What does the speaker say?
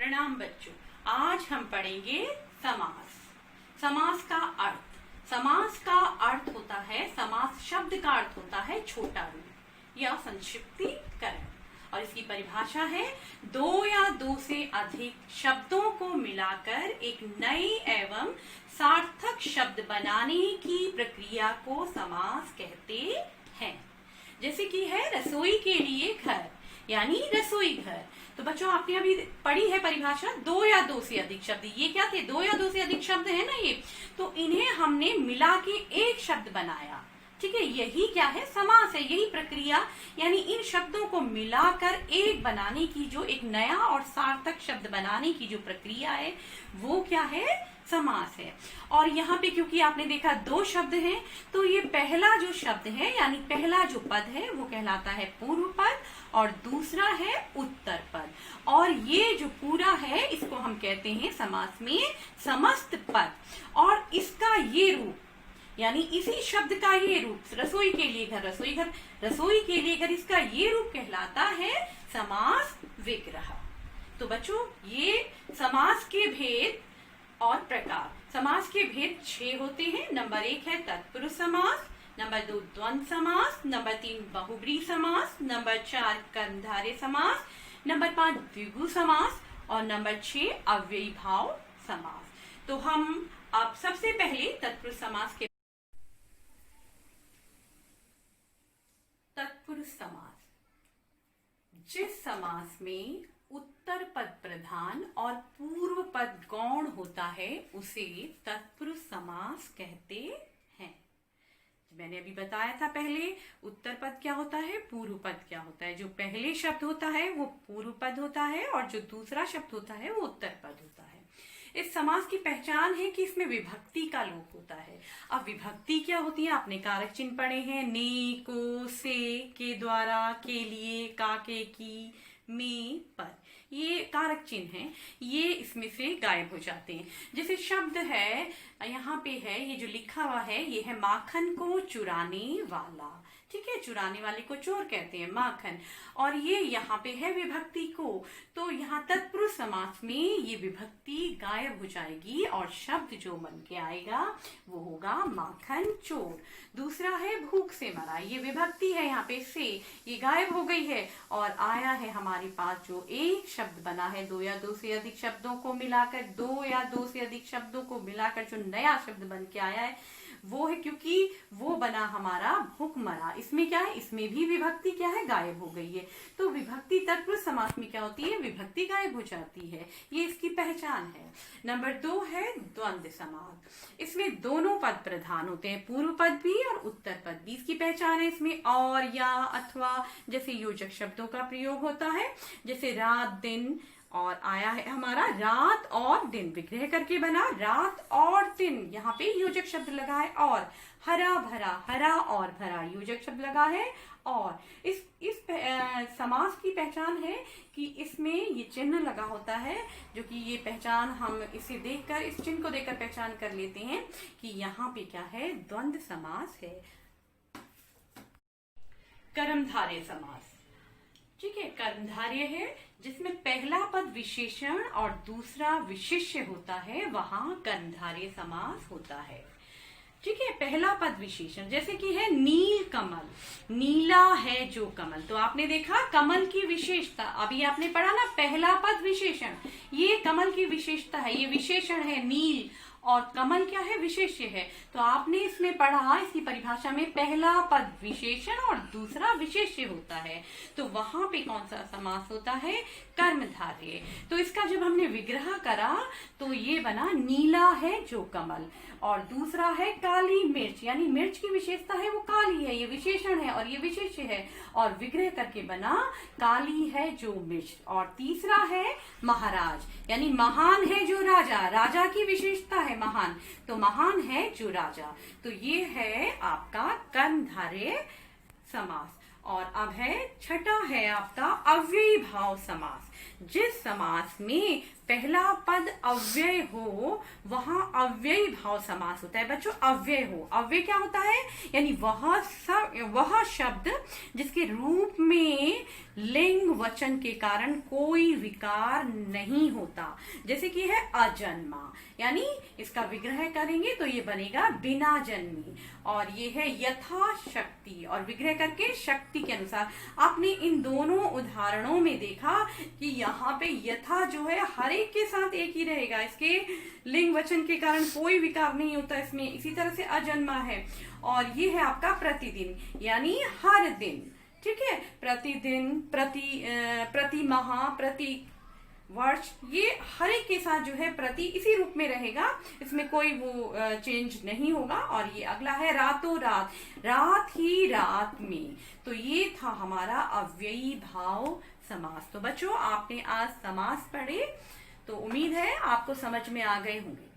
प्रणाम बच्चों। आज हम पढ़ेंगे समास। समास का अर्थ। समास का अर्थ होता है, समास शब्द का अर्थ होता है छोटा रूप या संक्षिप्तीकरण। और इसकी परिभाषा है दो या दो से अधिक शब्दों को मिलाकर एक नए एवं सार्थक शब्द बनाने की प्रक्रिया को समास कहते हैं। जैसे कि है रसोई के लिए घर, यानी रसोई घर। तो बच्चों आपने अभी पढ़ी है परिभाषा, दो या दो से अधिक शब्द। ये क्या थे? दो या दो से अधिक शब्द है ना ये। तो इन्हें हमने मिला के एक शब्द बनाया। ठीक है, यही क्या है? समास है। यही प्रक्रिया, यानी इन शब्दों को मिलाकर एक बनाने की, जो एक नया और सार्थक शब्द बनाने की जो प्रक्रिया है, वो क्या है? समास है। और यहाँ पे क्योंकि आपने देखा दो शब्द हैं, तो ये पहला जो शब्द है, यानी पहला जो पद है, वो कहलाता है पूर्व पद और दूसरा है उत्तर पद। और ये जो पूरा है, इसको हम कहते हैं समास में समस्त पद। और इसका ये रूप, यानी इसी शब्द का ये रूप, रसोई के लिए घर, रसोई घर, रसोई के लिए घर, इसका ये रूप कहलाता है समास विग्रह। तो बच्चों ये समास के भेद और प्रकार। समास के भेद 6 होते हैं। नंबर 1 है तत्पुरुष समास, नंबर 2 द्वंद्व समास, नंबर 3 बहुब्री समास, नंबर 4 कर्मधारय समास, नंबर 5 द्विगु समास और नंबर 6 अव्ययी भाव समास। तो हम अब सबसे पहले तत्पुरुष समास के तत्पुरुष समास, जिस समास में उत्तर पद प्रधान और पूर्व पद गौण होता है, उसे तत्पुरुष समास कहते हैं। मैंने अभी बताया था पहले, उत्तर पद क्या होता है, पूर्व पद क्या होता है। जो पहले शब्द होता है वो पूर्व पद होता है और जो दूसरा शब्द होता है वो उत्तर पद होता है। इस समास की पहचान है कि इसमें विभक्ति का लोप होता है। अब विभक्ति क्या होती है? आपने कारक चिन्ह पढ़े हैं, ने, को, से, के द्वारा, के लिए, का, के, की, में, पर। ये कारक चिन्ह हैं, ये इसमें से गायब हो जाते हैं। जैसे शब्द है, यहाँ पे है, ये जो लिखा हुआ है, ये है माखन को चुराने वाला। ठीक है, चुराने वाले को चोर कहते हैं, माखन। और ये यहाँ पे है विभक्ति को, तो यहाँ तत्पुरुष समास में ये विभक्ति गायब हो जाएगी और शब्द जो बन के आएगा वो होगा माखन चोर। दूसरा है भूख से मरा, ये विभक्ति है, यहाँ पे से, ये गायब हो गई है और आया है हमारे पास जो एक शब्द बना है, दो या दो से अधिक शब्दों को मिलाकर, दो या दो से अधिक शब्दों को मिलाकर जो नया शब्द बन के आया है वो है, क्योंकि वो बना हमारा भूखमरा। इसमें क्या है? इसमें भी विभक्ति क्या है? गायब हो गई है। तो विभक्ति तत्पुरुष समास में क्या होती है? विभक्ति गायब हो जाती है। ये इसकी पहचान है। नंबर 2 है द्वंद्व समास। इसमें दोनों पद प्रधान होते हैं, पूर्व पद भी और उत्तर पद भी। इसकी पहचान है इसमें और, या, अथवा जैसे योजक शब्दों का प्रयोग होता है। जैसे रात, दिन, और आया है हमारा रात और दिन, विग्रह करके बना रात और दिन, यहाँ पे योजक शब्द लगा है। और हरा भरा, हरा और भरा, योजक शब्द लगा है। और इस समास की पहचान है कि इसमें ये चिन्ह लगा होता है, जो कि ये पहचान हम इसे देखकर, इस चिन्ह को देखकर पहचान कर लेते हैं कि यहाँ पे क्या है? द्वंद्व समास है। कर्मधारय समास, ठीक है, कर्मधारय है, जिसमें पहला पद विशेषण और दूसरा विशेष्य होता है, वहां कर्मधारय समास होता है। ठीक है, पहला पद विशेषण, जैसे कि है नील कमल, नीला है जो कमल। तो आपने देखा कमल की विशेषता, अभी आपने पढ़ा ना, पहला पद विशेषण, ये कमल की विशेषता है, ये विशेषण है नील, और कमल क्या है? विशेष्य है। तो आपने इसमें पढ़ा, इसकी परिभाषा में पहला पद विशेषण और दूसरा विशेष्य होता है। तो वहां पे कौन सा समास होता है? कर्मधारय। तो इसका जब हमने विग्रह करा तो ये बना नीला है जो कमल, और दूसरा है काली मिर्च, यानी मिर्च की विशेषता है वो काली है, ये विशेषण है और ये विशेष्य है, और विग्रह करके बना काली है जो मिर्च। और तीसरा है महाराज, यानी महान है जो राजा, राजा की विशेषता है महान, तो महान है जो राजा। तो ये है आपका कर्मधारय समास। और अब है छठा है आपका अव्ययी भाव समास, जिस समास में पहला पद अव्यय हो वहां अव्ययी भाव समास होता है बच्चों। अव्यय हो, अव्यय क्या होता है, यानी वह शब्द जिसके रूप में लिंग वचन के कारण कोई विकार नहीं होता, जैसे कि है अजन्मा, यानी इसका विग्रह करेंगे तो ये बनेगा बिना जन्मी। और ये है यथाशक्ति, और विग्रह करके शक्ति के अनुसार। आपने इन दोनों उदाहरणों में देखा कि यहाँ पे यथा जो है हर एक के साथ एक ही रहेगा, इसके लिंग वचन के कारण कोई विकार नहीं होता इसमें। इसी तरह से अजन्मा है, और ये है आपका प्रतिदिन, यानी हर दिन, ठीक है, प्रतिदिन, प्रति माह, प्रति वर्ष, ये हर एक के साथ जो है प्रति इसी रूप में रहेगा, इसमें कोई वो चेंज नहीं होगा। और ये अगला है रातों रात, रात ही रात में। तो ये था हमारा अव्ययी भाव समास। तो बच्चों आपने आज समास पढ़े, तो उम्मीद है आपको समझ में आ गए होंगे।